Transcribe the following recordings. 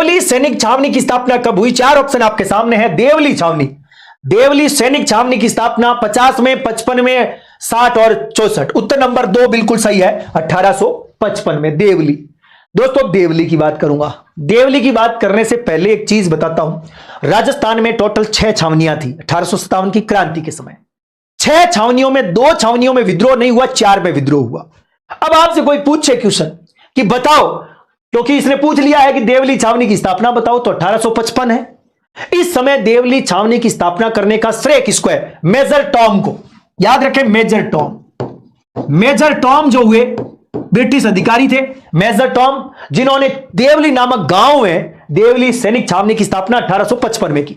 देवली सैनिक छावनी की स्थापना कब हुई? चार ऑप्शन आपके सामने है। देवली छावनी, देवली सैनिक छावनी की स्थापना 50 में, 55 में, 60 और 64। उत्तर नंबर 2 बिल्कुल सही है, 1855 में देवली। दोस्तों देवली की बात करूंगा। देवली की बात करने से पहले एक चीज बताता हूं। राजस्थान में टोटल 6 छावनियां थी 1857 की क्रांति के समय। 6 छावनियों में 2 छावनियों में विद्रोह नहीं हुआ, 4 में विद्रोह हुआ। अब आपसे कोई पूछे क्वेश्चन कि बताओ, क्योंकि इसने पूछ लिया है कि देवली छावनी की स्थापना बताओ, तो 1855 है। इस समय देवली छावनी की स्थापना करने का श्रेय किसको है? मेजर टॉम को। याद रखें, मेजर टॉम। मेजर टॉम जो हुए ब्रिटिश अधिकारी थे, मेजर टॉम, जिन्होंने देवली नामक गांव में देवली सैनिक छावनी की स्थापना 1855 में की।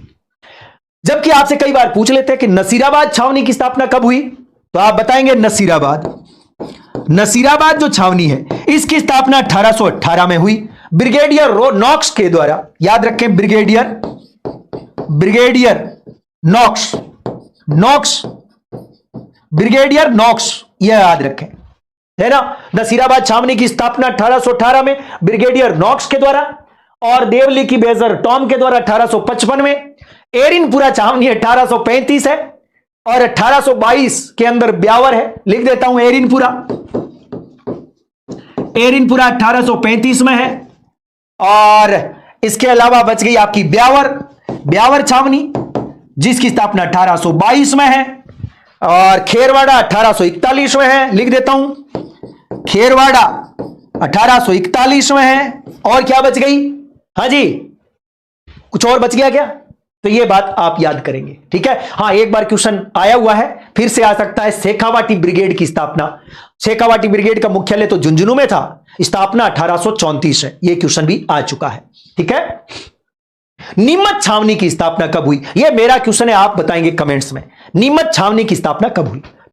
जबकि आपसे कई बार पूछ लेते हैं कि नसीराबाद छावनी की स्थापना कब हुई, तो आप बताएंगे नसीराबाद। नसीराबाद जो छावनी है इसकी स्थापना 1818 में हुई ब्रिगेडियर नॉक्स के द्वारा। याद रखें, ब्रिगेडियर नॉक्स, ब्रिगेडियर नॉक्स, यह याद रखें, है ना। नसीराबाद छावनी की स्थापना 1818 में ब्रिगेडियर नॉक्स के द्वारा, और देवली की मेजर टॉम के द्वारा 1855 में। एरिनपुरा छावनी 1835 है, और 1822 के अंदर ब्यावर है। लिख देता हूं, एरिनपुरा 1835 में है। और इसके अलावा बच गई आपकी ब्यावर छावनी, जिसकी स्थापना 1822 में है। और खेरवाड़ा 1841 में है। लिख देता हूं, खेरवाड़ा 1841 में है। और क्या बच गई? हां जी, कुछ और बच गया क्या? तो ये बात आप याद करेंगे, ठीक है। हां, एक बार क्वेश्चन आया हुआ है, फिर से आ सकता है। शेखावाटी ब्रिगेड की स्थापना, शेखावाटी ब्रिगेड का मुख्यालय तो झुंझुनू में था, स्थापना 1834 है। यह क्वेश्चन भी आ चुका है, ठीक है। नीमच छावनी की स्थापना कब हुई? यह मेरा क्वेश्चन है, आप बताएंगे कमेंट्स में। नीमच छावनी की स्थापना कब हुई?